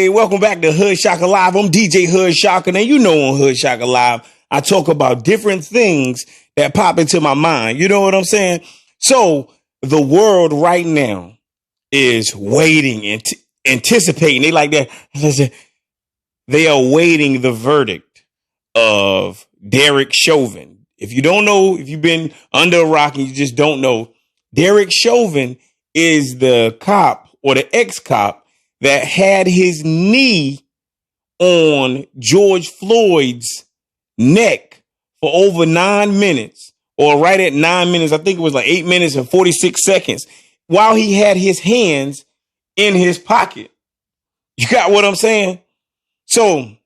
Hey, welcome back to Hood Shaka Live. I'm DJ Hood Shaka. Now, you know on Hood Shaka Live, I talk about different things that pop into my mind. You know what I'm saying? So the world right now is waiting and anticipating. They like that. They are waiting the verdict of Derek Chauvin. If you don't know, if you've been under a rock and you just don't know, Derek Chauvin is the cop or the ex-cop that had his knee on George Floyd's neck for over 9 minutes, or right at 9 minutes. I think it was like 8 minutes and 46 seconds while he had his hands in his pocket. You got what I'm saying? So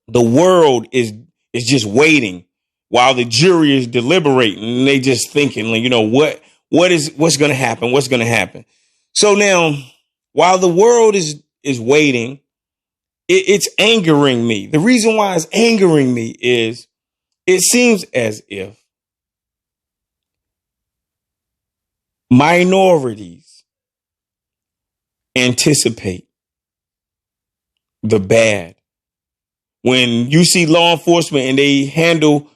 the world is just waiting while the jury is deliberating, and they just thinking, like, you know, what's going to happen? What's going to happen? So now, while the world is waiting, it's angering me. The reason why it's angering me is it seems as if minorities anticipate the bad. When you see law enforcement and they handle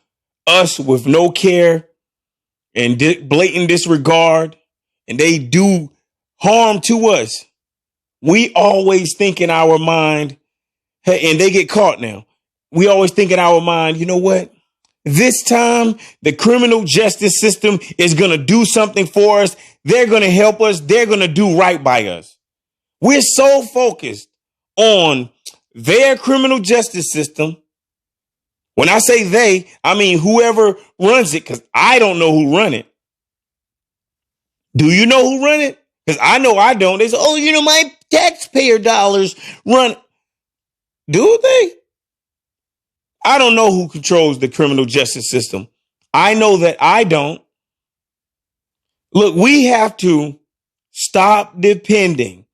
us with no care and blatant disregard, and they do harm to us, we always think in our mind, and they get caught now. We always think in our mind, you know what? This time, the criminal justice system is going to do something for us. They're going to help us. They're going to do right by us. We're so focused on their criminal justice system. When I say they, I mean whoever runs it, because I don't know who run it. Do you know who run it? Because I know I don't. They say, oh, you know, my taxpayer dollars run. Do they? I don't know who controls the criminal justice system. I know that I don't. Look, we have to stop depending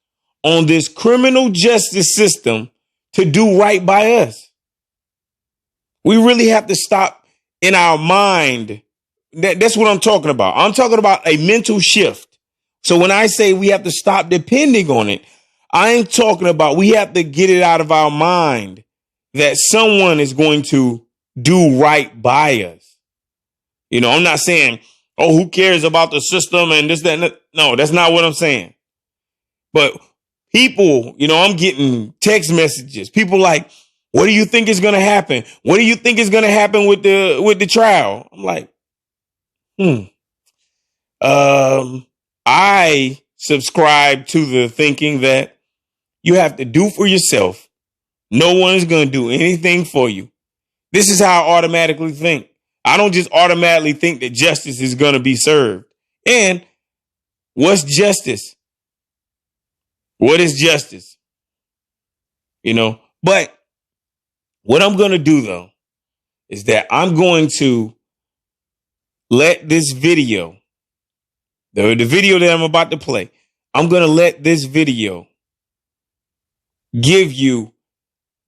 on this criminal justice system to do right by us. We really have to stop in our mind. That's what I'm talking about. I'm talking about a mental shift. So when I say we have to stop depending on it, I ain't talking about we have to get it out of our mind that someone is going to do right by us. You know, I'm not saying, oh, who cares about the system and this, that, and that. No, that's not what I'm saying. But people, you know, I'm getting text messages. People like, what do you think is going to happen? What do you think is going to happen with the trial? I'm like, I subscribe to the thinking that you have to do for yourself. No one's going to do anything for you. This is how I automatically think. I don't just automatically think that justice is going to be served. And what's justice? What is justice? You know, but what I'm going to do, though, is that I'm going to let this video, the video that I'm about to play, I'm going to let this video give you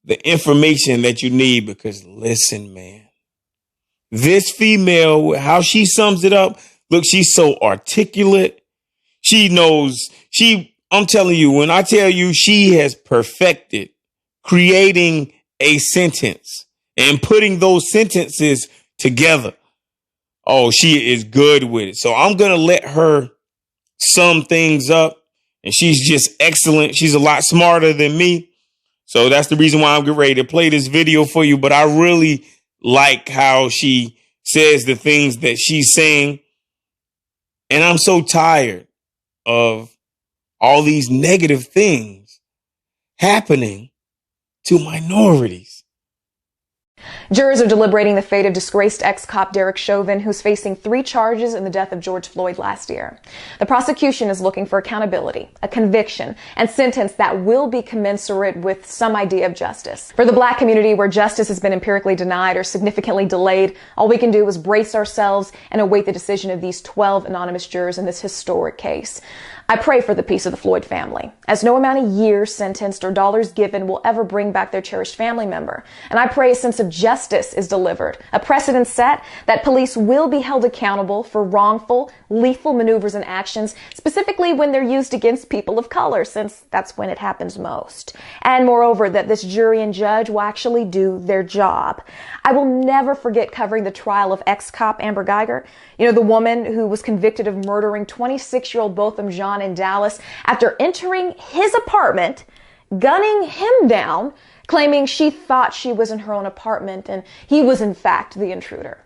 the information that you need. Because listen, man, this female, how she sums it up, look, she's so articulate. She knows, I'm telling you, when I tell you she has perfected creating a sentence and putting those sentences together. Oh, she is good with it. So I'm going to let her sum things up, and she's just excellent. She's a lot smarter than me. So that's the reason why I'm getting ready to play this video for you. But I really like how she says the things that she's saying. And I'm so tired of all these negative things happening to minorities. Jurors are deliberating the fate of disgraced ex-cop Derek Chauvin, who's facing 3 charges in the death of George Floyd last year. The prosecution is looking for accountability, a conviction, and sentence that will be commensurate with some idea of justice. For the Black community, where justice has been empirically denied or significantly delayed, all we can do is brace ourselves and await the decision of these 12 anonymous jurors in this historic case. I pray for the peace of the Floyd family, as no amount of years sentenced or dollars given will ever bring back their cherished family member. And I pray a sense of justice is delivered, a precedent set that police will be held accountable for wrongful, lethal maneuvers and actions, specifically when they're used against people of color, since that's when it happens most. And moreover, that this jury and judge will actually do their job. I will never forget covering the trial of ex-cop Amber Geiger, the woman who was convicted of murdering 26-year-old Botham Jean in Dallas after entering his apartment, gunning him down, claiming she thought she was in her own apartment and he was in fact the intruder.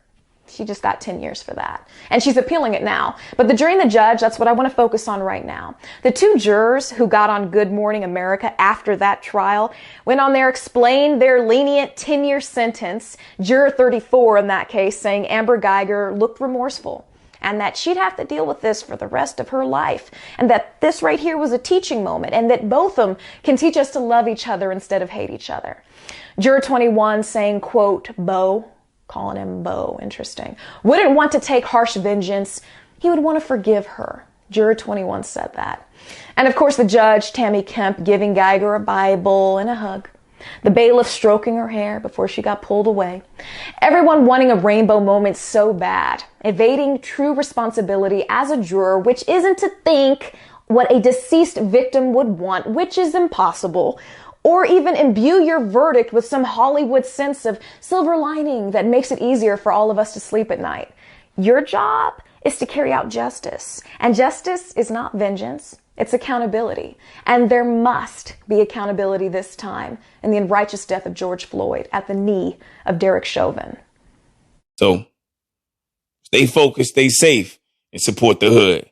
She just got 10 years for that. And she's appealing it now. But the jury and the judge, that's what I want to focus on right now. The two jurors who got on Good Morning America after that trial went on there, explained their lenient 10-year sentence, juror 34 in that case, saying Amber Geiger looked remorseful and that she'd have to deal with this for the rest of her life, and that this right here was a teaching moment, and that both of them can teach us to love each other instead of hate each other. Juror 21 saying, quote, Bo, calling him Bo, interesting, wouldn't want to take harsh vengeance. He would want to forgive her. Juror 21 said that. And of course the judge, Tammy Kemp, giving Geiger a Bible and a hug. The bailiff stroking her hair before she got pulled away. Everyone wanting a rainbow moment so bad, evading true responsibility as a juror, which isn't to think what a deceased victim would want, which is impossible, or even imbue your verdict with some Hollywood sense of silver lining that makes it easier for all of us to sleep at night. Your job is to carry out justice. And justice is not vengeance, it's accountability. And there must be accountability this time in the unrighteous death of George Floyd at the knee of Derek Chauvin. So stay focused, stay safe, and support the hood.